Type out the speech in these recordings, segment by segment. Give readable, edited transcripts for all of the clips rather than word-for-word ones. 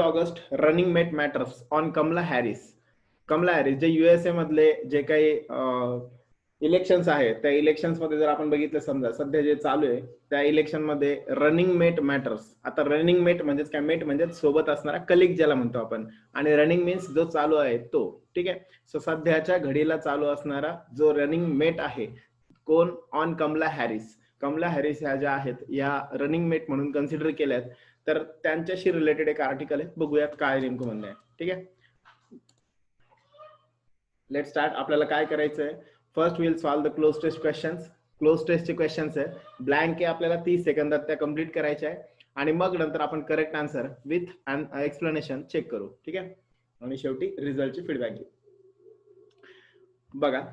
August running mate matters on Kamala Harris. Kamala Harris जे USA मधले जे काही इलेक्शन्स आहेत त्या इलेक्शन्स मध्ये जर आपण बघितलं समजा सध्या जे चालू आहे त्या इलेक्शन मध्ये रनिंग मेट मॅटर्स. आता रनिंग मेट म्हणजेच काय, मेट म्हणजे सोबत असणारा कलिग ज्याला म्हणतो आपण, आणि रनिंग मीन्स जो चालू आहे तो. ठीक आहे. सो सध्याच्या घडीला चालू असणारा जो रनिंग मेट आहे कोण, on Kamala Harris. Kamala Harris ह्या ज्या आहेत या रनिंग मेट म्हणून कन्सिडर केल्यात. तर त्यांच्याशी रिलेटेड एक आर्टिकल आहे, बघूयात काय नेमकं म्हणणं आहे. ठीक आहे. Let start. आपल्याला काय करायचंय, first will solve the cloze test questions. Close टेस्टचे क्वेश्चन्स आहे, ब्लँक आहे, आपल्याला 30 सेकंदात त्या कम्प्लीट करायच्या आहे आणि मग नंतर आपण correct answer with an explanation check करू. ठीक आहे. आणि शेवटी रिझल्टची फीडबॅक घेऊ. बघा,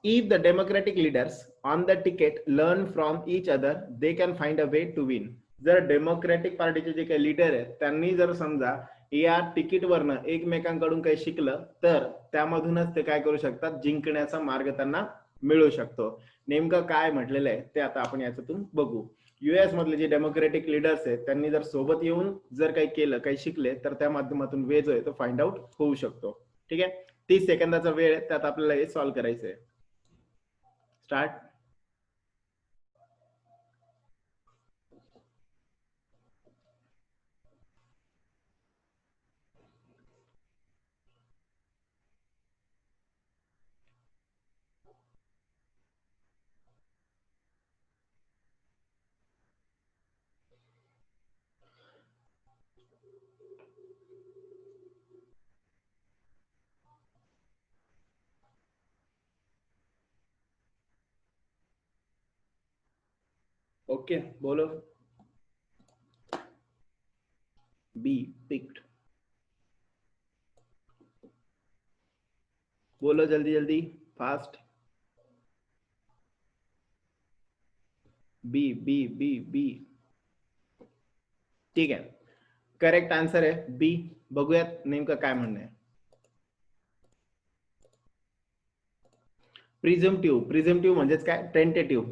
if the democratic leaders on the ticket learn from each other they can find a way to win. जर डेमोक्रेटिक पार्टीचे जे काही लीडर आहेत त्यांनी जर समजा या तिकीटवरनं एकमेकांकडून काही शिकलं तर त्यामधूनच ते काय करू शकतात, जिंकण्याचा मार्ग त्यांना मिळू शकतो. नेमकं काय म्हटलेलं आहे ते आता आपण याच्यातून बघू. युएस मधले जे डेमोक्रेटिक लीडर्स आहेत त्यांनी जर सोबत येऊन जर काही केलं, काही शिकले, तर त्या माध्यमातून वे जो आहे तो फाइंड आउट होऊ शकतो. ठीक आहे. 30 सेकंदाचा वेळ आहे, त्यात आपल्याला हे सॉल्व्ह करायचं आहे. स्टार्ट. ओके, बोलो. Be picked. बोलो जल्दी जल्दी, फास्ट. बी बी बी बी. ठीक आहे. करेक्ट आन्सर आहे बी. बघूयात नेमकं काय म्हणणं आहे. प्रिझम्पटिव्ह. प्रिझम्पटिव्ह म्हणजेच काय, tentative.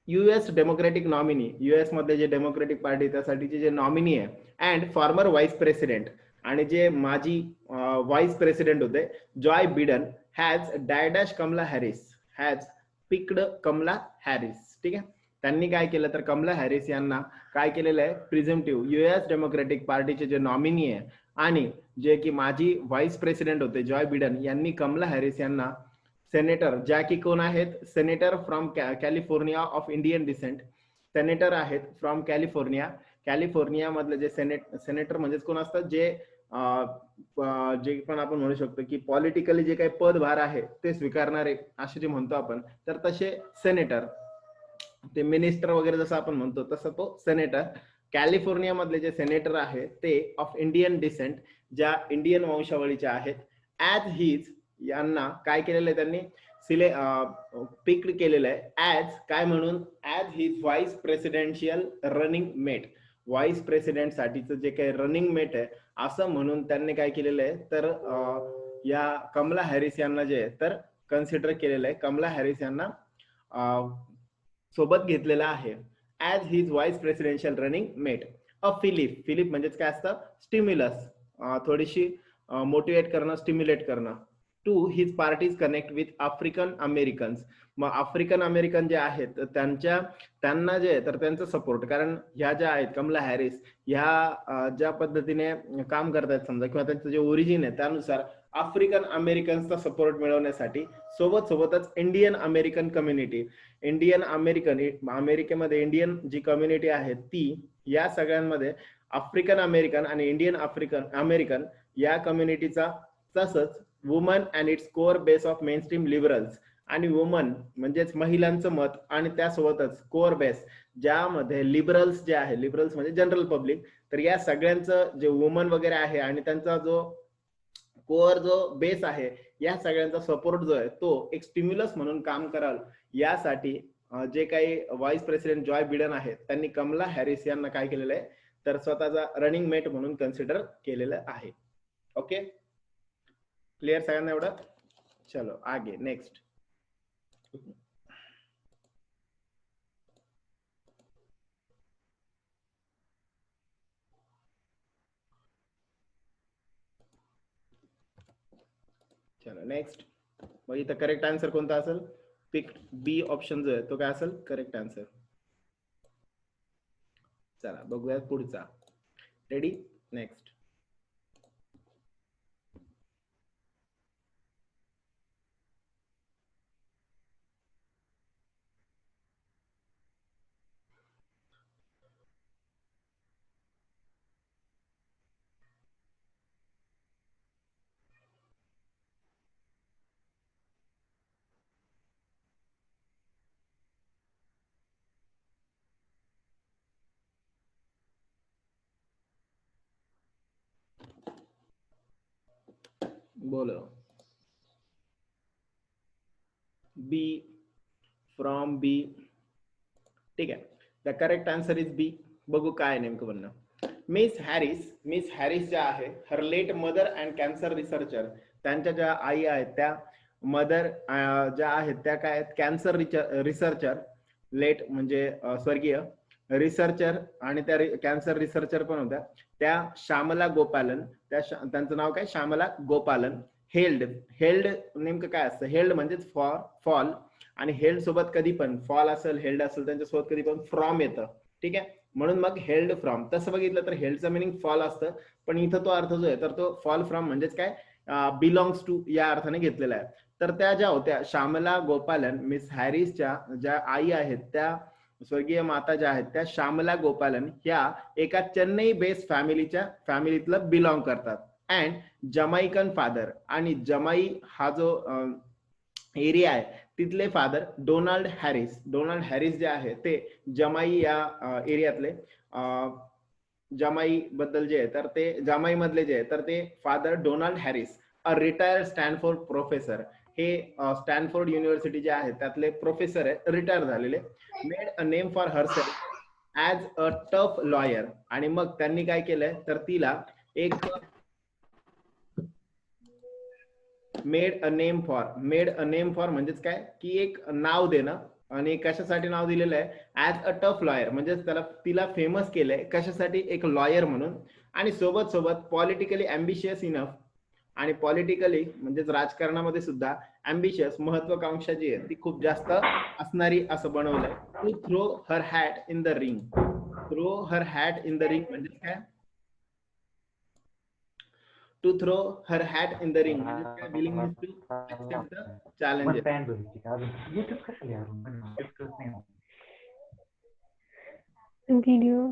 US democratic nominee, US मध्ये जे डेमोक्रेटिक पार्टी त्यासाठीचे जे नॉमिनी आहे अँड फॉर्मर व्हाईस प्रेसिडेंट, आणि जे माजी व्हाईस प्रेसिडेंट होते Joe Biden, has dash Kamala Harris, has picked Kamala Harris. ठीक आहे. त्यांनी काय केलं तर कमला हॅरिस यांना काय केलेलं आहे, प्रिझम्पटिव्ह युएस डेमोक्रेटिक पार्टीचे जे नॉमिनी आहे आणि जे की माजी व्हाईस प्रेसिडेंट होते जॉय बिडन यांनी कमला हॅरिस यांना सेनेटर, ज्या की कोण आहेत, senator from California of Indian descent. Senator आहेत फ्रॉम कॅलिफोर्निया. कॅलिफोर्निया मधले जे सेनेटर म्हणजेच कोण असतात, जे जे पण आपण म्हणू शकतो की पॉलिटिकली जे काही पदभार आहे ते स्वीकारणारे असे जे म्हणतो आपण, तर तसे सेनेटर, ते मिनिस्टर वगैरे जसं आपण म्हणतो तसं तो सेनेटर. कॅलिफोर्निया मधले जे सेनेटर आहेत ते ऑफ इंडियन डिसेंट, ज्या इंडियन वंशावळीचे आहेत. ऍज हिज यांना काय केलेलं आहे, त्यांनी पिक्ड केलेलं आहे ऍज काय म्हणून, as his vice presidential running mate. Vice president साठीचं जे काही रनिंग मेट आहे असं म्हणून त्यांनी काय केलेलं आहे, तर या कमला हॅरिस यांना जे आहे तर कन्सिडर केलेलं आहे, कमला हॅरिस यांना सोबत घेतलेला आहे as his vice presidential running mate. A fillip. Fillip म्हणजेच काय असतं, स्टिम्युलस, थोडीशी मोटिवेट करणं, स्टिम्युलेट करणं. To his party's connect with African Americans. मग आफ्रिकन अमेरिकन जे आहेत त्यांना जे आहे तर त्यांचा सपोर्ट, कारण ह्या ज्या आहेत कमला हॅरिस ह्या ज्या पद्धतीने काम करतात समजा, किंवा त्यांचं जे ओरिजिन आहे त्यानुसार आफ्रिकन अमेरिकन्सचा सपोर्ट मिळवण्यासाठी सोबतच Indian American community, Indian American, अमेरिकेमध्ये इंडियन जी कम्युनिटी आहे ती, या सगळ्यांमध्ये आफ्रिकन अमेरिकन आणि इंडियन आफ्रिकन अमेरिकन या कम्युनिटीचा, तसंच woman and its core base of mainstream liberals. आणि वुमन म्हणजेच महिलांचं मत, आणि त्यासोबतच कोर बेस ज्यामध्ये लिबरल्स जे आहे, लिबरल्स म्हणजे जनरल पब्लिक, तर या सगळ्यांचं जे वुमन वगैरे आहे आणि त्यांचा जो कोअर जो बेस आहे, या सगळ्यांचा सपोर्ट जो आहे तो एक स्टिम्युलस म्हणून काम कराल यासाठी जे काही व्हाईस प्रेसिडेंट जॉय बिडन आहेत त्यांनी कमला हॅरिस यांना काय केलेलं आहे, तर स्वतःचा रनिंग मेट म्हणून कन्सिडर केलेलं आहे. ओके, क्लिअर सगळ्यांना एवढं? चलो आगे नेक्स्ट. चला नेक्स्ट. मग इथं करेक्ट आन्सर कोणता असेल? पिक बी ऑप्शन जो आहे तो काय असेल करेक्ट आन्सर. चला बघूयात पुढचा. रेडी? नेक्स्ट. बोलो. B, from B. ठीक आहे. The correct answer is B. बघू काय नेमकं म्हणणं. मिस हॅरिस ज्या आहे her late mother and cancer researcher. त्यांच्या ज्या आई आहेत त्या मदर ज्या आहेत त्या काय आहेत कॅन्सर रिसर्चर. लेट म्हणजे स्वर्गीय रिसर्चर आणि त्या कॅन्सर रिसर्चर पण होत्या त्या श्यामला गोपालन. त्यांचं नाव काय? श्यामला गोपालन. हेल्ड. हेल्ड नेमकं काय असतं? हेल्ड म्हणजेच फॉल. आणि हेल्ड सोबत कधी पण फॉल असेल हेल्ड असेल त्यांच्यासोबत कधी पण फ्रॉम येतं. ठीक आहे. म्हणून मग हेल्ड फ्रॉम. तसं बघितलं तर हेल्डचं मिनिंग फॉल असतं, पण इथं तो अर्थ जो आहे तर तो फॉल फ्रॉम म्हणजेच काय बिलॉंग्स टू या अर्थाने घेतलेला आहे. तर त्या ज्या होत्या श्यामला गोपालन मिस हॅरिसच्या ज्या आई आहेत त्या स्वर्गीय माता ज्या आहेत त्या श्यामला गोपालन ह्या एका चेन्नई बेस्ड फॅमिलीतलं बिलॉंग करतात. And Jamaican father. आणि जमाई हा जो एरिया आहे तिथले फादर डोनाल्ड हॅरिस जे आहे ते जमाई या एरियातले जमाई बद्दल जे आहे तर ते जमाई मधले जे आहे तर ते father Donald Harris a retired Stanford professor. हे स्टॅनफोर्ड युनिव्हर्सिटी जे आहे त्यातले प्रोफेसर आहे रिटायर झालेले. Made a name for herself as a tough lawyer. आणि मग त्यांनी काय केलंय तर तिला एक मेड अ नेम फॉर म्हणजेच काय की एक नाव देणं. आणि कशासाठी नाव दिलेलं आहे ऍज अ टफ लॉयर म्हणजेच तिला फेमस केलंय कशासाठी एक लॉयर म्हणून. आणि सोबत सोबत पॉलिटिकली अम्बिशियस इनफ. आणि पॉलिटिकली म्हणजेच राजकारणामध्ये सुद्धा अम्बिशियस महत्वाकांक्षा जी आहे ती खूप जास्त असणारी असं बनवलंय. To throw her hat in the ring. Throw her hat in the ring म्हणजेच काय? To throw her hat in the ring म्हणजे काय? Willingness to accept the challenges. Video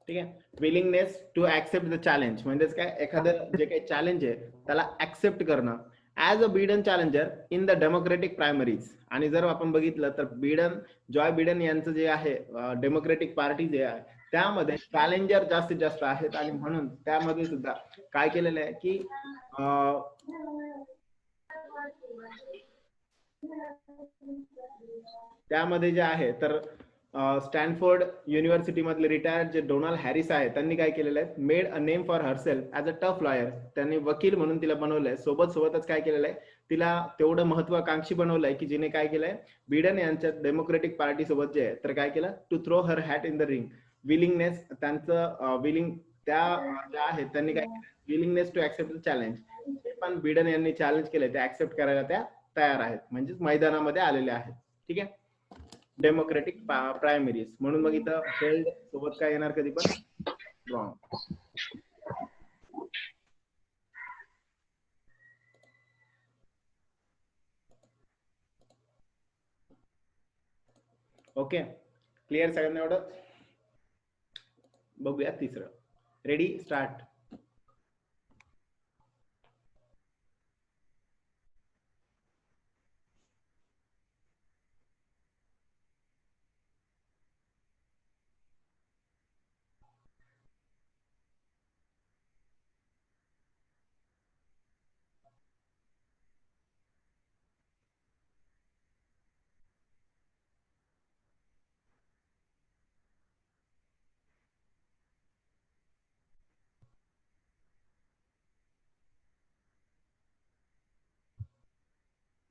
ठीक आहे. Willingness to accept the challenge म्हणजेच काय? एखादं जे काही चॅलेंज आहे त्याला ऍक्सेप्ट करणं. As a Biden challenger in the Democratic primaries. आणि जर आपण बघितलं तर जॉय बिडन यांचं जे आहे डेमोक्रेटिक पार्टी जे आहे त्यामध्ये चॅलेंजर जास्तीत जास्त आहेत. आणि म्हणून त्यामध्ये सुद्धा काय केलेलं आहे की त्यामध्ये जे आहे तर स्टॅनफोर्ड युनिव्हर्सिटी मधले रिटायर्ड जे डोनाल्ड हॅरिस आहे त्यांनी काय केलेलं आहे made a name for herself as a tough lawyer. त्यांनी वकील म्हणून तिला बनवलंय. सोबतच काय केलेलं आहे तिला तेवढं महत्वाकांक्षी बनवलंय की जिने काय केलंय बिडन यांच्या डेमोक्रेटिक पार्टी सोबत जे आहे तर काय केलं to throw her hat in the ring. Willingness त्यांचं विलिंग त्या ज्या आहेत त्यांनी काय केलं willingness to accept the challenge. जे पण बिडन यांनी चॅलेंज केलंय ते ऍक्सेप्ट करायला त्या तयार आहेत म्हणजेच मैदानामध्ये आलेले आहेत. ठीक आहे. डेमोक्रेटिक प्रायमरीज म्हणून मग इथं हेल्ड सोबत काय येणार कधी पण रॉंग. ओके. क्लिअर सगळ्यांना एवढं? बघूया तिसरं. रेडी? स्टार्ट.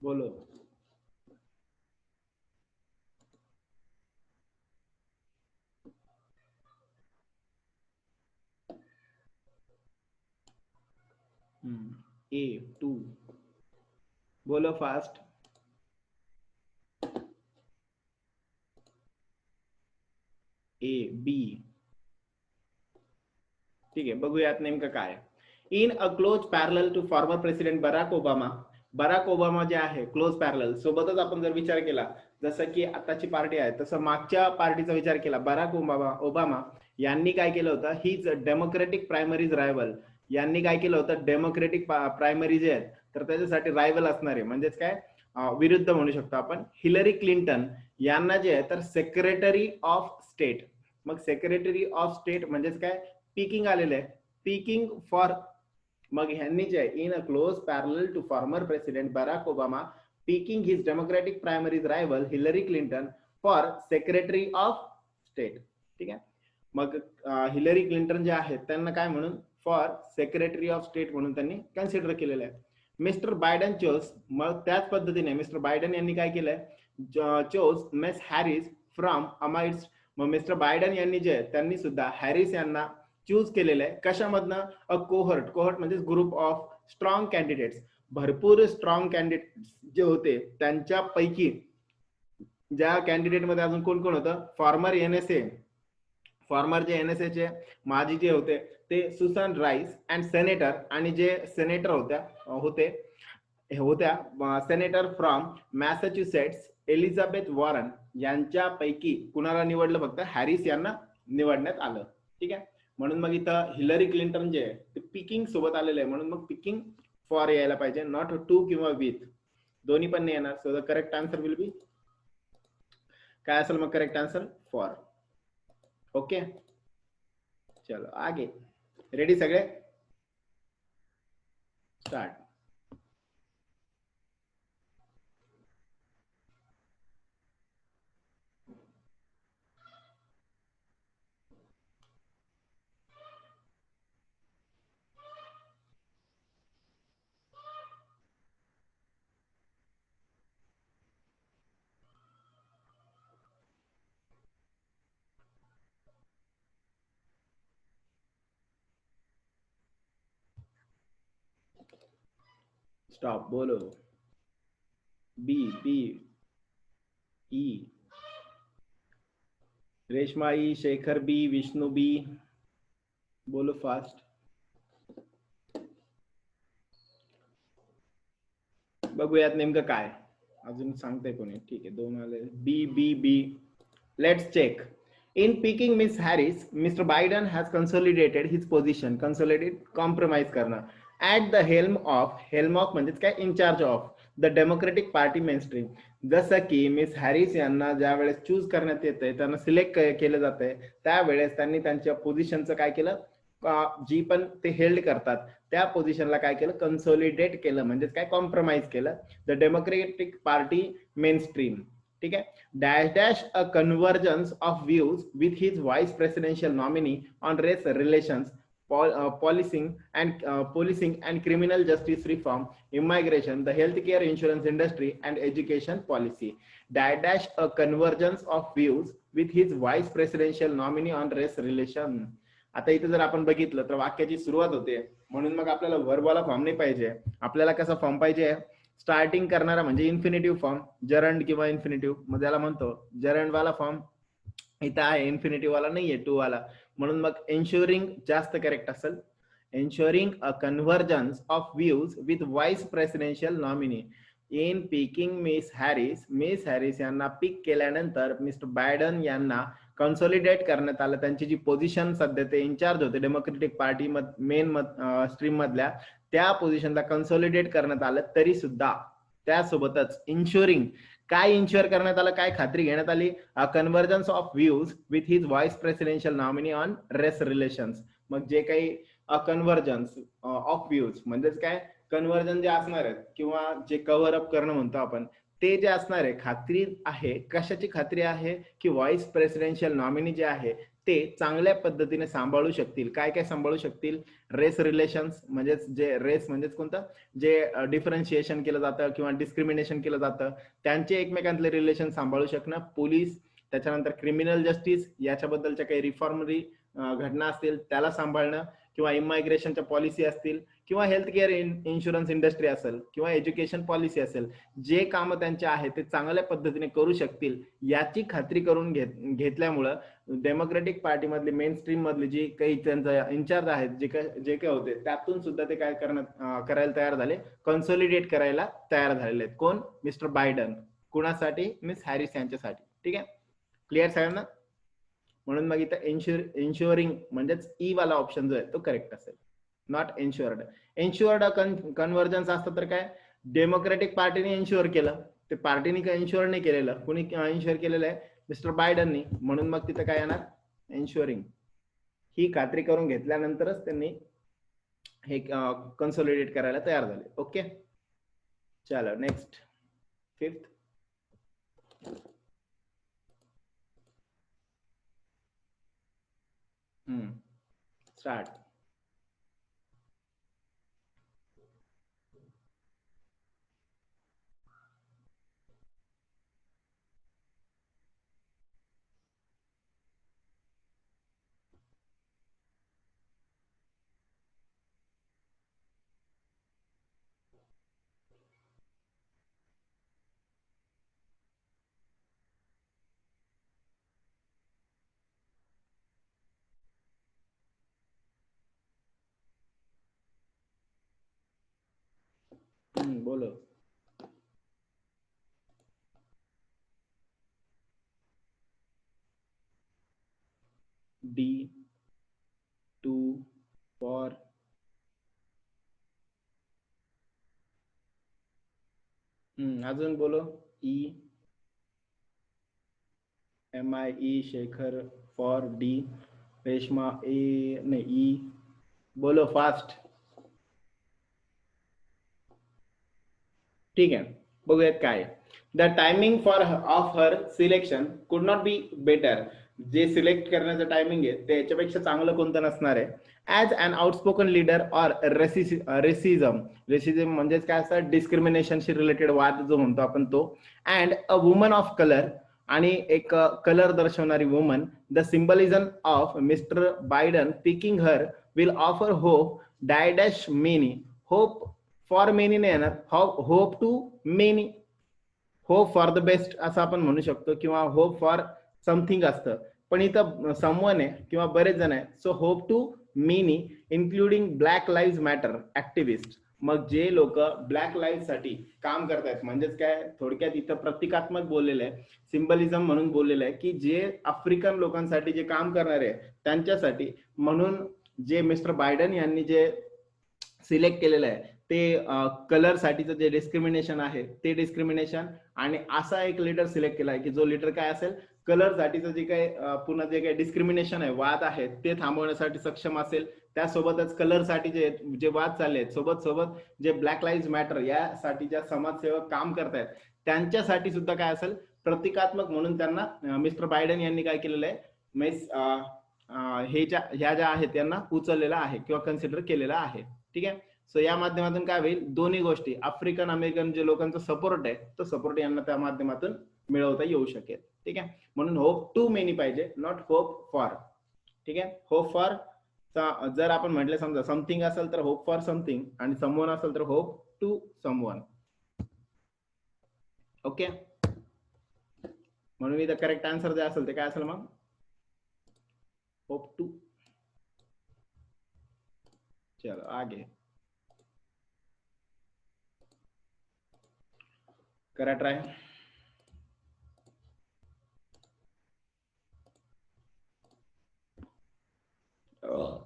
बोलो. A2 बोलो फास्ट. A B. ठीक आहे, बघूयात नेमकं काय. In a close parallel to former president Barack Obama. Barack Obama जे आहे क्लोज पॅरल सोबतच आपण जर विचार केला, जसं की आताची पार्टी आहे तसं मागच्या पार्टीचा विचार केला, बराक ओबामा यांनी काय केलं होतं, हीच डेमोक्रेटिक प्रायमरीज रायव्हल. यांनी काय केलं होतं, डेमोक्रेटिक प्रायमरी जे आहेत तर त्याच्यासाठी रायव्हल असणारे म्हणजेच काय विरुद्ध म्हणू शकतो आपण, हिलरी क्लिंटन यांना जे आहे तर सेक्रेटरी ऑफ स्टेट. मग सेक्रेटरी ऑफ स्टेट म्हणजेच काय, पीकिंग आलेलं आहे, पीकिंग फॉर. मग ह्यांनी जे आहे in a close parallel to former president Barack Obama picking his Democratic primaries rival Hillary Clinton for secretary of state. ठीक आहे, मग हिलरी क्लिंटन जे आहेत त्यांना काय म्हणून, फॉर सेक्रेटरी ऑफ स्टेट म्हणून त्यांनी कन्सिडर केलेलं आहे. मिस्टर बायडन चोज, मग त्याच पद्धतीने मिस्टर बायडन यांनी काय केलंय, chose miss Harris from amides. मग मिस्टर बायडन यांनी जे त्यांनी सुद्धा हॅरिस यांना चूज केलेलं आहे. कशामधनं, अ कोहर्ट. कोहर्ट म्हणजे ग्रुप ऑफ स्ट्रॉंग कॅन्डिडेट्स. भरपूर स्ट्रॉंग कॅन्डिडेट्स जे होते त्यांच्यापैकी, ज्या कॅन्डिडेट मध्ये अजून कोण कोण होतं, फॉर्मर एनएसए, फॉर्मर जे एनएसए चे माजी जे होते ते सुसन राईस अँड सेनेटर, आणि जे सेनेटर होत्या senator from Massachusetts Elizabeth Warren यांच्यापैकी कुणाला निवडलं, फक्त हॅरिस यांना निवडण्यात आलं. ठीक आहे, म्हणून मग इथं हिलरी क्लिंटन जे ते पिकिंग सोबत आलेलं आहे, म्हणून मग पिकिंग फॉर यायला पाहिजे, नॉट टू किंवा विथ, दोन्ही पण नाही येणार. So the correct answer will be काय असेल मग, करेक्ट आन्सर फॉर. ओके, चलो आगे. रेडी सगळे, स्टार्ट. स्टॉप, बोलो. B B E, Reshma E, Shekhar B, Vishnu B, बोलो फास्ट. बघूयात नेमकं काय, अजून सांगते कोणी. ठीक आहे, दोन आले. B B B, let's check. In picking Miss Harris, Mr. Biden has consolidated his position. Consolidate, compromise करणं. At the helm of म्हणजेच काय, in charge of the Democratic Party mainstream. जसं की मिस हॅरिस यांना ज्या वेळेस चूज करण्यात येते, त्यांना सिलेक्ट केलं जातंय, त्यावेळेस त्यांनी त्यांच्या पोझिशनचं काय केलं, जी पण ते हेल्ड करतात त्या पोझिशनला काय केलं, कन्सोलिडेट केलं, म्हणजेच काय, कॉम्प्रोमाइज केलं. The democratic party main stream. ठीक आहे, dash dash a convergence of views with his vice presidential nominee on race relations, policing and criminal justice reform, immigration, the healthcare insurance industry and education policy. Dash dash a convergence of views with his vice presidential nominee on race relations. आता इथे जर आपण बघितलं तर वाक्याची सुरुवात होते, म्हणून मग आपल्याला वर्बवाला फॉर्म नाही पाहिजे, आपल्याला कसा फॉर्म पाहिजे, स्टार्टिंग करणारा म्हणजे इन्फिनिटिव्ह फॉर्म, जरंड किंवा इन्फिनिटिव्ह, मग त्याला म्हणतो जरंड वाला फॉर्म. इथं आहे इन्फिनिटिव्ह वाला नाहीये, टू वाला, म्हणून मग एन्शुरिंग जास्त करेक्ट असेल. Ensuring a convergence of views with vice presidential nominee. In picking Miss Harris यांना पिक केल्यानंतर मिस्टर बायडन यांना कन्सोलिडेट करण्यात आलं. त्यांची जी पोझिशन सध्या ते इन्चार्ज होते डेमोक्रेटिक पार्टी मेन स्ट्रीम मधल्या, त्या पोझिशनला कन्सोलिडेट करण्यात आलं. तरी सुद्धा त्यासोबतच इन्शुरिंग, काय इन्शुअर करण्यात आलं, काय खात्री घेण्यात आली, convergence of views with his vice presidential nominee on race relations. मग जे काही कन्व्हर्जन्स ऑफ व्ह्यूज म्हणजेच काय, कन्व्हर्जन जे असणार आहेत किंवा जे कव्हर अप करणं म्हणतो आपण, ते जे असणार आहे, खात्री आहे. कशाची खात्री आहे, की व्हाईस प्रेसिडेन्शियल नॉमिनी जे आहे ते चांगल्या पद्धतीने सांभाळू शकतील. काय काय सांभाळू शकतील, रेस रिलेशन्स म्हणजेच जे रेस म्हणजेच कोणतं, जे डिफरन्शिएशन केलं जातं किंवा डिस्क्रिमिनेशन केलं जातं त्यांचे एकमेकांतले रिलेशन सांभाळू शकणं, पोलीस, त्याच्यानंतर क्रिमिनल जस्टिस याच्याबद्दलच्या काही रिफॉर्मरी घटना असतील त्याला सांभाळणं, किंवा इमायग्रेशनच्या पॉलिसी असतील किंवा हेल्थ केअर इन्शुरन्स इंडस्ट्री असेल किंवा एज्युकेशन पॉलिसी असेल, जे काम त्यांचे आहे ते चांगल्या पद्धतीने करू शकतील याची खात्री करून घेतल्यामुळं डेमोक्रेटिक पार्टी मधले मेन स्ट्रीम मधले जे काही त्यांचा इन्चार्ज आहेत, जे काय होते त्यातून सुद्धा ते काय करायला तयार झाले, कन्सोलिडेट करायला तयार झालेले आहेत. कोण? Mister Biden. कुणासाठी? मिस हॅरिस यांच्यासाठी. ठीक आहे, क्लिअर सगळ्यांना? म्हणून मग इथं इन्शुअरिंग म्हणजेच ई वाला ऑप्शन जो आहे तो करेक्ट असेल, नॉट इन्शुअर्ड. इन्शुअर्ड कन्व्हर्जन्स असतं तर काय, डेमोक्रेटिक पार्टीने इन्शुअर केलं, ते पार्टीने काय इन्शुअर नाही केलेलं, कुणी इन्शुअर केलेलं आहे? मिस्टर बायडननी. म्हणून मग तिथं काय येणार? इन्शुअरिंग. ही खात्री करून घेतल्यानंतरच त्यांनी हे कन्सोलिडेट करायला तयार झाले. ओके, चलो नेक्स्ट, फिफ्थ. स्टार्ट. बोलो. डी 2 फॉर अजून बोलो. E MIE Shekhar for D. Reshma A नहीं ई. बोलो फास्ट. ठीक आहे, बघूयात काय. The timing for of her selection could not be better. जे सिलेक्ट करण्याचं टायमिंग आहे ते याच्यापेक्षा चांगलं कोणतं नसणार आहे. As an outspoken leader or racism. Racism म्हणजेच काय असतं, डिस्क्रिमिनेशनशी रिलेटेड वाद जो म्हणतो आपण तो. And a woman of colour, आणि एक कलर दर्शवणारी woman. The symbolism of mister Biden picking her will offer hope dash many. Hope for many नाही येणार, hope to many. Hope for the best असं आपण म्हणू शकतो, किंवा होप फॉर समथिंग असतं, पण इथं समवन आहे किंवा बरेच जण आहे. So hope to many including black live matter activist. मग जे लोक ब्लॅक लाईव्ह साठी काम करतायत, म्हणजेच काय थोडक्यात इथं प्रतिकात्मक बोललेलं आहे, सिम्बलिझम म्हणून बोललेलं आहे, की जे आफ्रिकन लोकांसाठी जे काम करणारे त्यांच्यासाठी. म्हणून जे मिस्टर बायडन यांनी जे सिलेक्ट केलेलं आहे ते कलर साठीचं जे डिस्क्रिमिनेशन आहे ते डिस्क्रिमिनेशन, आणि असा एक लीडर सिलेक्ट केला आहे की जो लीडर काय असेल, कलर साठीचं जे काही पुन्हा जे काही डिस्क्रिमिनेशन आहे, वाद आहे, ते थांबवण्यासाठी सक्षम असेल. त्यासोबतच कलर साठी जे वाद चालले आहेत, सोबत जे ब्लॅक लाईव्ह मॅटर यासाठी ज्या समाजसेवक काम करतायत त्यांच्यासाठी सुद्धा काय असेल, प्रतिकात्मक म्हणून त्यांना मिस्टर बायडन यांनी काय केलेलं आहे, मेस ह्या ज्या आहेत त्यांना उचललेला आहे किंवा कन्सिडर केलेला आहे. ठीक आहे, सो या माध्यमातून काय होईल, दोन्ही गोष्टी, आफ्रिकन अमेरिकन जे लोकांचा सपोर्ट आहे तो सपोर्ट यांना त्या माध्यमातून मिळवता येऊ शकेल. ठीक आहे, म्हणून होप टू मेनी पाहिजे, नॉट होप फॉर. ठीक आहे, होप फॉर जर आपण म्हटलं समजा समथिंग असेल तर होप फॉर समथिंग, आणि समवन असेल तर होप टू समवन. ओके, म्हणून इथं करेक्ट आन्सर जे असेल ते काय असेल मग, होप टू. चलो आगे करा ट्राय. सॉरी.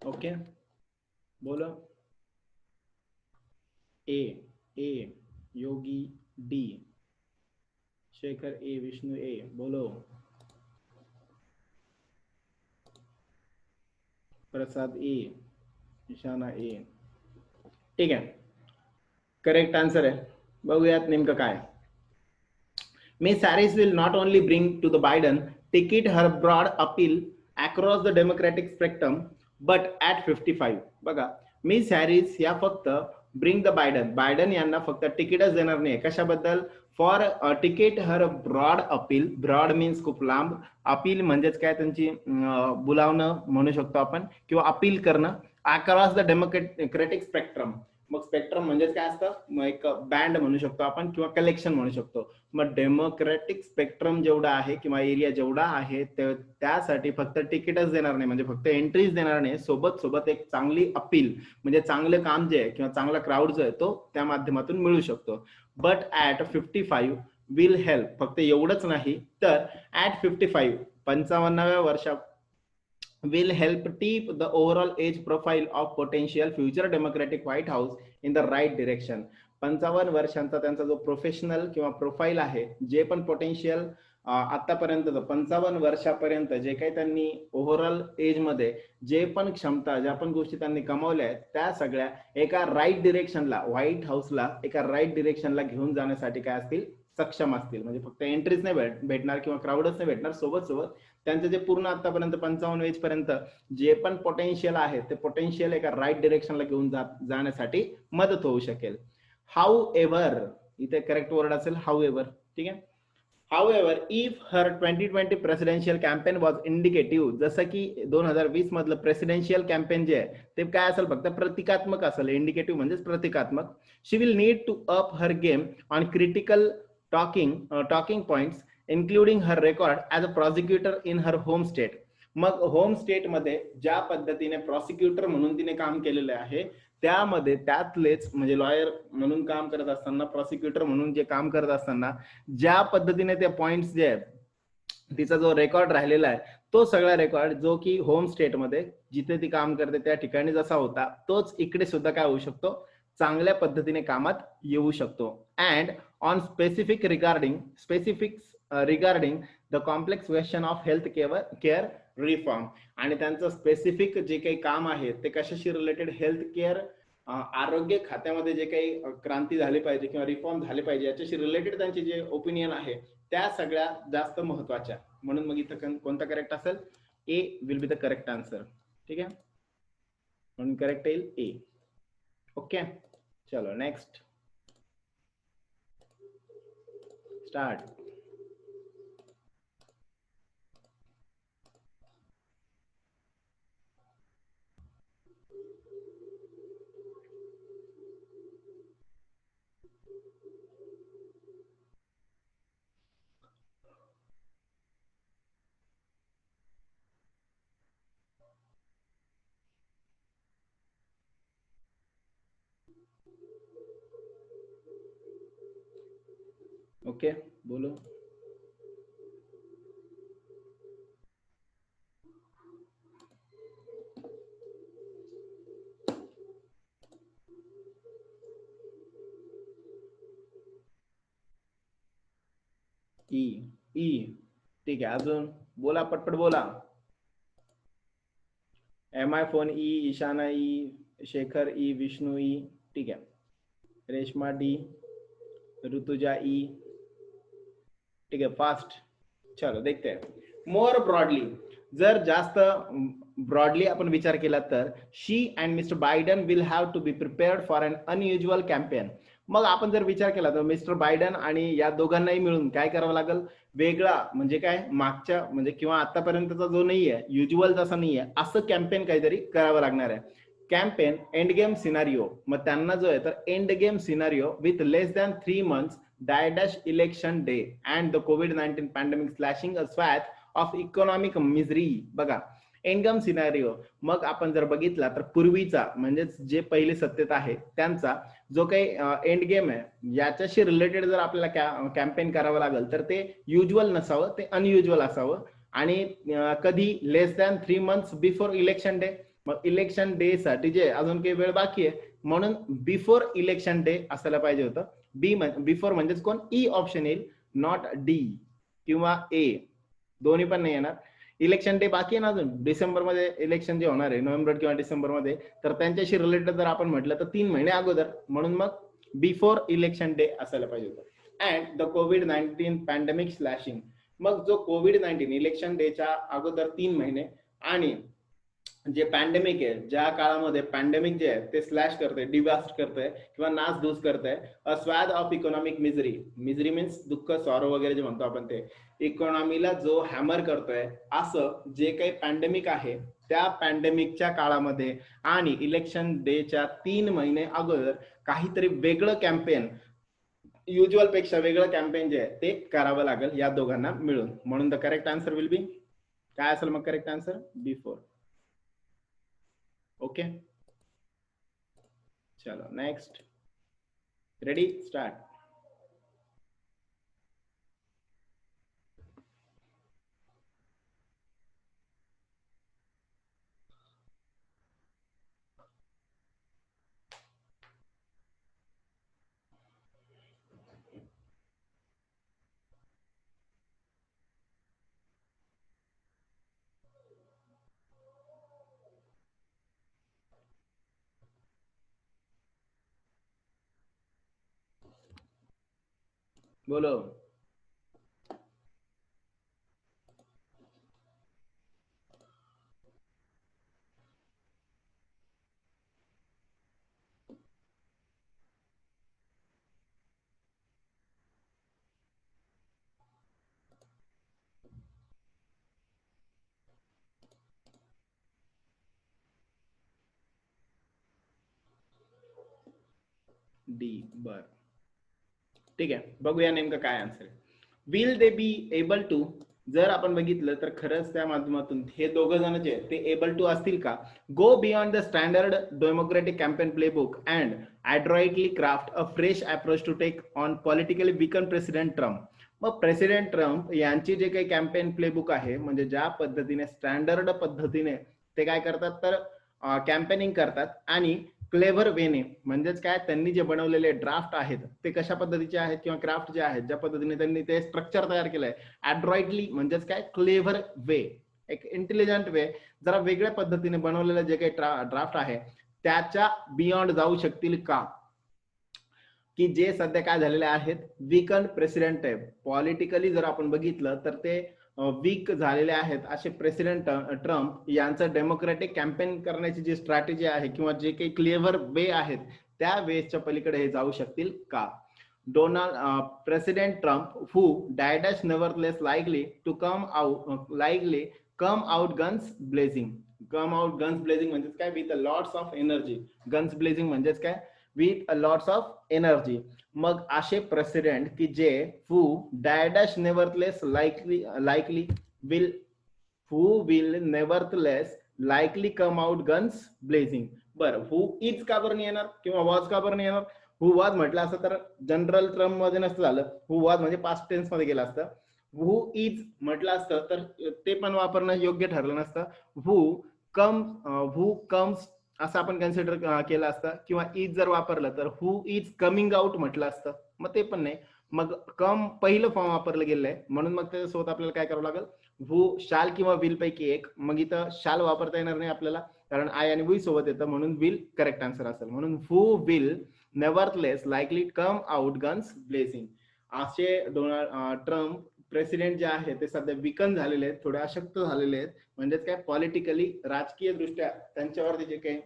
ओके, बोलो. ए, ए, योगी डी, शेखर ए, विष्णु ए, बोलो। प्रसाद ए, ईशाना ए, ठीक आहे, करेक्ट आन्सर आहे. बघूयात नेमकं काय. Miss Harris will not only bring to the Biden ticket her broad appeal across the Democratic spectrum, but at 55. बघा, मिस हॅरिस या फक्त ब्रिंग द बायडन यांना फक्त तिकीटच देणार नाही. कशाबद्दल? For ticket her broad appeal. Broad means खूप लांब, अपील म्हणजेच काय, त्यांची बोलावणं म्हणू शकतो आपण, किंवा अपील करणं अक्रॉस द डेमोक्रेटिक स्पेक्ट्रम. मग स्पेक्ट्रम म्हणजेच काय असतं? मग एक बँड म्हणू शकतो आपण, किंवा कलेक्शन म्हणू शकतो. मग डेमोक्रेटिक स्पेक्ट्रम जेवढा आहे किंवा एरिया जेवढा आहे त्यासाठी फक्त तिकीटच देणार नाही, म्हणजे फक्त एंट्रीज देणार नाही, सोबत सोबत एक चांगली अपील म्हणजे चांगलं काम जे आहे किंवा चांगला क्राऊड जो आहे तो त्या माध्यमातून मिळू शकतो. But at 55 will help. फक्त एवढंच नाही तर ऍट 55 55व्या वर्षा will help tip the overall age profile of potential future Democratic White House in the right direction. 55 वर्षांचा त्यांचा जो प्रोफेशनल किंवा प्रोफाईल आहे, जे पण पोटेन्शियल आतापर्यंत 55 वर्षापर्यंत जे काही त्यांनी ओव्हरऑल एज मध्ये जे पण क्षमता, ज्या पण गोष्टी त्यांनी कमावल्या आहेत, त्या सगळ्या एका राईट डिरेक्शनला, व्हाईट हाऊसला एका राईट डिरेक्शनला घेऊन जाण्यासाठी काय असतील? सक्षम असतील. म्हणजे फक्त एंट्रीज नाही भेटणार किंवा क्राऊडच नाही भेटणार, सोबत सोबत त्यांचं जे पूर्ण आतापर्यंत 55 एज पर्यंत जे पण पोटेन्शियल आहे ते पोटेन्शियल एका राईट डिरेक्शनला घेऊन जाण्यासाठी मदत होऊ शकेल. हाऊ एव्हर, इथे करेक्ट वर्ड असेल हाऊ एव्हर, ठीक आहे. However, if her 2020 presidential campaign was indicative, जसं की 2020 मधलं प्रेसिडेन्शियल कॅम्पेन जे आहे ते काय असेल? फक्त प्रतिकात्मक असेल. इंडिकेटिव्ह म्हणजेच प्रतिकात्मक. She will need to up her game on critical talking points including her record as a prosecutor in her home state. मग होम स्टेट मध्ये ज्या पद्धतीने प्रॉसिक्युटर म्हणून तिने काम केलेलं आहे, त्यामध्ये त्यातलेच म्हणजे लॉयर म्हणून काम करत असताना, प्रॉसिक्युटर म्हणून जे काम करत असताना ज्या पद्धतीने ते पॉइंट्स जे आहेत, तिचा जो रेकॉर्ड राहिलेला आहे, तो सगळा रेकॉर्ड जो की होम स्टेटमध्ये जिथे ती काम करते त्या ठिकाणी जसा होता, तोच इकडे सुद्धा काय होऊ शकतो? चांगल्या पद्धतीने कामात येऊ शकतो. And on specifics regarding the complex question of health care reform. आणि त्यांचं स्पेसिफिक जे काही काम आहे ते कशाशी रिलेटेड? हेल्थ केअर, आरोग्य खात्यामध्ये जे काही क्रांती झाली पाहिजे किंवा रिफॉर्म झाले पाहिजे याच्याशी रिलेटेड त्यांचे जे ओपिनियन आहे त्या सगळ्यात जास्त महत्वाच्या. म्हणून मग इथं कोणता करेक्ट असेल? A will be the correct answer, ठीक आहे. म्हणून करेक्ट येईल ए. ओके, चलो नेक्स्ट स्टार्ट. ओके, बोलो. ई, ठीक आहे. अजून बोला, पटपट बोला. M I phone E, Ishana E, Shekhar E, Vishnu E, ठीक है. रेशमा डी, ऋतुजा ई, ठीक है. फास्ट. चलो देखते हैं. मोर ब्रॉडली, जर जास्त ब्रॉडली आपण विचार केला तर she and mister Biden will have to be prepared for an unusual campaign. मग आपण जर विचार केला तर मिस्टर बायडन आणि या दोघांनाही मिळून काय करावं लागेल? वेगळा म्हणजे काय, मागच्या म्हणजे किंवा आतापर्यंतचा जो नाहीये, युज्युअल जसा नाहीये, असं कॅम्पेन काहीतरी करावं लागणार आहे. Campaign end game scenario. मग त्यांना जो आहे तर end game scenario with less than 3 months dash election day and the COVID-19 pandemic slashing a swath of economic misery. बघा, एंडगेम सिनारिओ. मग आपण जर बघितला तर पूर्वीचा म्हणजेच जे पहिले सत्तेत आहे त्यांचा जो काही एंड गेम आहे याच्याशी रिलेटेड जर आपल्याला कॅम्पेन करावं लागेल तर ते युज्युअल नसावं, ते अनयुज्युअल असावं. आणि कधी? Less than 3 months before election day. मग इलेक्शन डे साठी जे अजून काही वेळ बाकी आहे म्हणून बिफोर इलेक्शन डे असायला पाहिजे होतं. बिफोर म्हणजेच कोण, ई ऑप्शन येईल, नॉट डी किंवा ए, दोन्ही पण नाही येणार. इलेक्शन डे बाकी आहे ना अजून, डिसेंबरमध्ये इलेक्शन जे होणार आहे नोव्हेंबर किंवा डिसेंबरमध्ये, तर त्यांच्याशी रिलेटेड जर आपण म्हटलं तर 3 महिने अगोदर, म्हणून मग बिफोर इलेक्शन डे असायला पाहिजे होतं. And the covid pandemic slashing, मग जो कोविड-19 इलेक्शन डेच्या अगोदर 3 महिने आणि जे पॅन्डेमिक आहे, ज्या काळामध्ये पॅन्डेमिक जे आहे ते स्लॅश करतंय, डिवास्ट करतंय किंवा नासधूस करतंय, a swath of economic misery, misery means दुःख, सॉरो वगैरे जे म्हणतो आपण, ते इकॉनॉमीला जो हॅमर करतोय, असं जे काही पॅन्डेमिक आहे त्या पॅन्डेमिकच्या काळामध्ये आणि इलेक्शन डेच्या 3 महिने अगोदर काहीतरी वेगळं कॅम्पेन, युज्युअल पेक्षा वेगळं कॅम्पेन जे आहे ते करावं लागेल या दोघांना मिळून. म्हणून the correct answer will be, काय असेल मग करेक्ट आन्सर, बिफोर. ओके, चलो नेक्स्ट, रेडी, स्टार्ट. बोलो. डी, बर, ठीक आहे, बघूया नेमकं काय आन्सर आहे. Will they be able to, जर आपण बघितलं तर खरंच त्या माध्यमातून हे दोघं जण जे ते एबल टू असतील का, go beyond the standard Democratic campaign playbook and adroitly craft a fresh approach to take on politically weaken president Trump. मग प्रेसिडेंट ट्रम्प यांची जे काही कॅम्पेन प्लेबुक आहे, म्हणजे ज्या पद्धतीने स्टँडर्ड पद्धतीने ते काय करतात तर कॅम्पेनिंग करतात आणि क्लेव्हर वेने, म्हणजेच काय, त्यांनी जे बनवलेले ड्राफ्ट आहेत ते कशा पद्धतीचे आहेत किंवा क्राफ्ट जे आहेत ज्या पद्धतीने त्यांनी ते स्ट्रक्चर तयार केलंय, ॲड्रॉइडली म्हणजेच काय, क्लेव्हर वे, एक इंटेलिजंट वे, जरा वेगळ्या पद्धतीने बनवलेलं जे काही ड्राफ्ट आहे त्याच्या बियॉन्ड जाऊ शकतील का, की जे सध्या काय झालेले आहेत, वीकन प्रेसिडेंट आहे, पॉलिटिकली जर आपण बघितलं तर ते वीक झालेले आहेत असे प्रेसिडेंट ट्रम्प यांचं डेमोक्रेटिक कॅम्पेन करण्याची जी स्ट्रॅटेजी आहे किंवा जे काही क्लेव्हर वे आहेत त्या वेच्या पलीकडे हे जाऊ शकतील का. President Trump who dash nevertheless likely to come out guns blazing. Come out guns blazing म्हणजेच काय, with a lots of energy. Guns blazing म्हणजेच काय, with a lots of energy. मग असे प्रेसिडेंट की जे who dash nevertheless likely will who will nevertheless likely come out guns blazing. बरं, who is का बरं नाही येणार किंवा वॉज का बरं नाही येणार. हू वॉज म्हटलं असतं तर जनरल ट्रम्प मध्ये नसतं झालं, हू वॉज म्हणजे पास्ट टेन्स मध्ये गेलं असतं. हू इज म्हटलं असतं तर ते पण वापरणं योग्य ठरलं नसतं. हू कम्स असं आपण कन्सिडर केलं असतं, किंवा इज जर वापरलं तर हू इज कमिंग आउट म्हटलं असतं, मग ते पण नाही. मग कम पहिलं फॉर्म वापरलं गेलंय, म्हणून मग त्याच्यासोबत आपल्याला काय करावं लागेल, हू शाल किंवा विल पैकी एक. मग इथं शाल वापरता येणार नाही आपल्याला, कारण आय आणि वी सोबत येतं, म्हणून विल करेक्ट आन्सर असेल. म्हणून who will nevertheless likely come out guns blazing. असे डोनाल्ड ट्रम्प प्रेसिडेंट जे आहे ते सध्या विकन झालेले आहेत, थोडे अशक्त झालेले आहेत, म्हणजेच काय, पॉलिटिकली राजकीय दृष्ट्या त्यांच्यावरती जे काही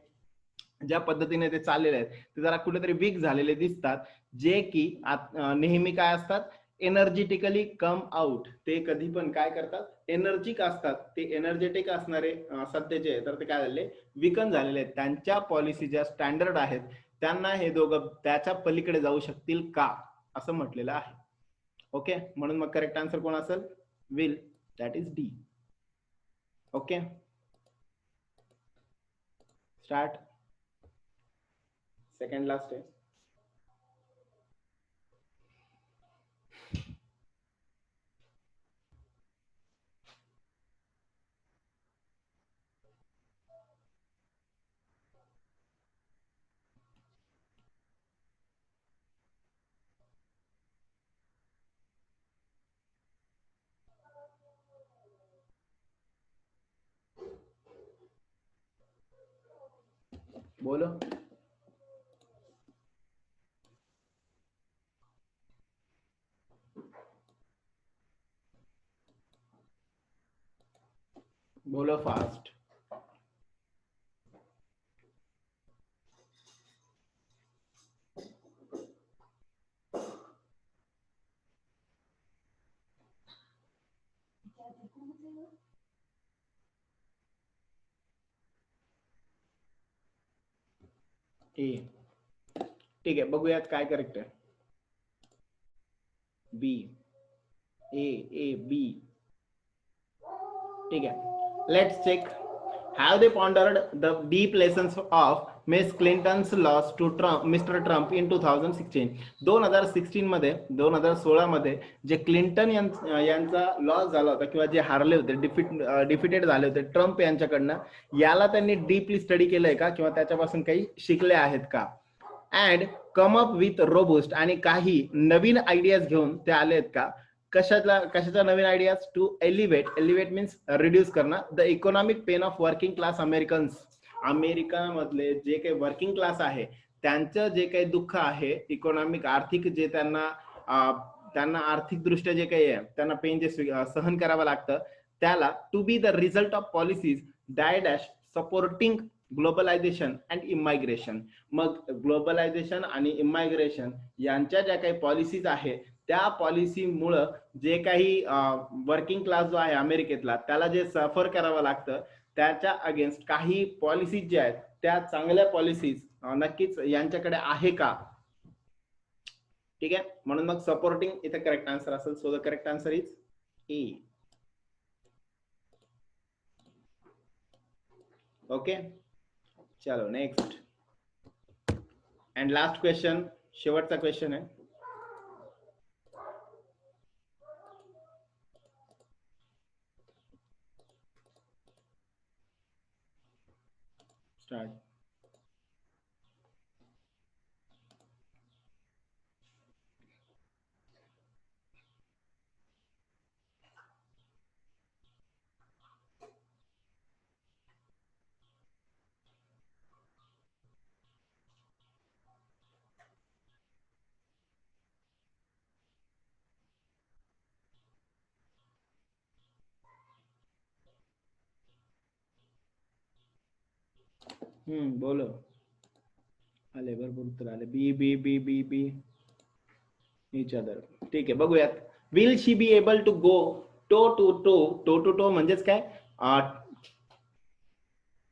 ज्या पद्धतीने ते चाललेले आहेत ते जरा कुठेतरी वीक झालेले दिसतात, जे की नेहमी काय असतात, एनर्जेटिकली कम आउट. ते कधी पण काय करतात, एनर्जिक असतात. ते एनर्जेटिक असणारे सध्याचे तर ते काय झाले, विकन झालेले आहेत. त्यांच्या पॉलिसी ज्या स्टँडर्ड आहेत त्यांना हे दोघं त्याच्या पलीकडे जाऊ शकतील का, असं म्हटलेलं आहे. ओके, म्हणून मग करेक्ट आन्सर कोण असेल, will, that is D. Okay, start. Second last आहे. बोलो. बोलो फास्ट. ए. ठीक आहे, बघूयात काय करेक्ट आहे. बी. ए बी. ठीक आहे, let's check. Have they pondered the deep lessons of Miss Clinton's loss to Mr. Trump in 2016? 2016 मध्ये 2016 मध्ये जे क्लिंटन यांचा लॉस झाला होता किंवा जे हारले होते, डिफिटेड झाले होते ट्रम्प यांच्याकडनं, याला त्यांनी डीपली स्टडी केलंय का किंवा त्याच्यापासून काही शिकले आहेत का? And come up with robust, आणि काही नवीन आयडियाज घेऊन ते आले आहेत का? कशाच्या नवीन ideas? To elevate means reduce करणं the economic pain of working class Americans. अमेरिकामधले जे काही वर्किंग क्लास आहे त्यांचं जे काही दुःख आहे, इकॉनॉमिक आर्थिक जे त्यांना आर्थिक दृष्ट्या जे काही आहे त्यांना पेन जे सहन करावं लागतं, त्याला to be the result of policies that dash supporting globalisation and immigration. मग ग्लोबलायझेशन आणि इमायग्रेशन यांच्या ज्या काही पॉलिसीज आहेत त्या पॉलिसीमुळं जे काही वर्किंग क्लास जो आहे अमेरिकेतला त्याला जे सफर करावं लागतं, त्याच्या अगेन्स्ट काही पॉलिसीज ज्या आहेत त्या चांगल्या पॉलिसीज नक्कीच यांच्याकडे आहे का? ठीक आहे, म्हणून मग सपोर्टिंग इथे करेक्ट आन्सर असेल. So the correct answer is A. Okay, चलो नेक्स्ट अँड लास्ट क्वेश्चन, शेवटचा क्वेश्चन आहे. स्टार्ट. बोलो. आले भरपूर उत्तर आले. B B B B B each other. ठीक आहे, बघूयात. Will she be able to go toe to toe. Toe to toe म्हणजेच काय?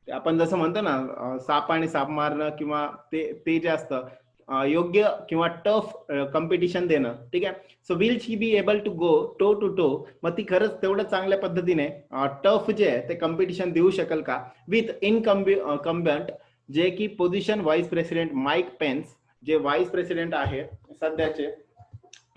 आपण जसं म्हणतो ना साप आणि साप मारणं, किंवा ते जे असतं योग्य किंवा टफ कॉम्पिटिशन देणं. ठीक आहे, so will she be able to go toe to toe. मग ती खरंच तेवढं चांगल्या पद्धतीने टफ जे आहे ते कॉम्पिटिशन देऊ शकेल का विथ इनकम्बंट, जे की position vice president Mike Pence, जे व्हाईस प्रेसिडेंट आहे सध्याचे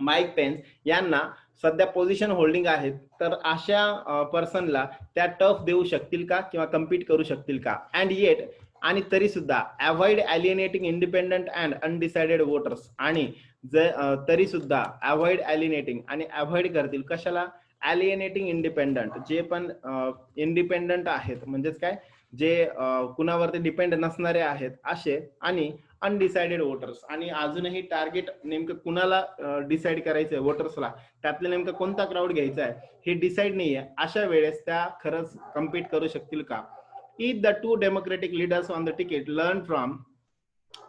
माईक पेन्स यांना सध्या पोझिशन होल्डिंग आहेत, तर अशा पर्सनला त्या टफ देऊ शकतील का किंवा कम्पीट करू शकतील का? अँड येट, आणि तरी सुद्धा avoid alienating independent and undecided voters, आणि तरी सुद्धा अवॉइड अलिएनेटिंग, आणि अवॉइड करतील कशाला? अलिएनेटिंग इंडिपेंडंट, जे पण इंडिपेंडंट आहेत म्हणजेच काय, जे कुणावरती डिपेंड नसणारे आहेत असे, आणि अनडिसाइडेड वोटर्स, आणि अजूनही टार्गेट नेमकं कुणाला डिसाइड करायचंय वोटर्सला, त्यातलं नेमकं कोणता क्राऊड घ्यायचा आहे हे डिसाइड नाहीये, अशा वेळेस त्या खरंच कम्पीट करू शकतील का? If the two democratic leaders on the ticket learn from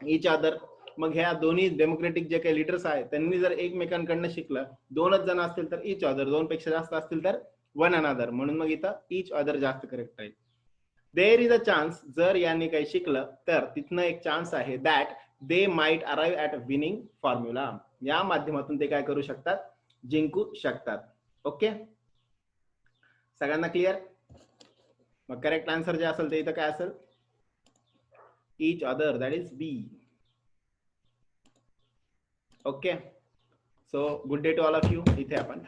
each other. मग ह्या दोन्ही डेमोक्रेटिक जे काही लीडर्स आहेत त्यांनी जर एकमेकांकडनं शिकलं, दोनच जण असतील तर इच अदर, दोन पेक्षा जास्त असतील तर वन अनदर, म्हणून मग इथं इच अदर जास्त करेक्ट आहे. देर इज अ चान्स, जर यांनी काही शिकलं तर तिथनं एक चान्स आहे, that they might arrive at winning formula, या माध्यमातून ते काय करू शकतात? जिंकू शकतात. ओके, सगळ्यांना क्लिअर? मग करेक्ट आन्सर जे असेल ते इथं काय असेल? Each other, that is B. Okay, so good day to all of you. इथे आपण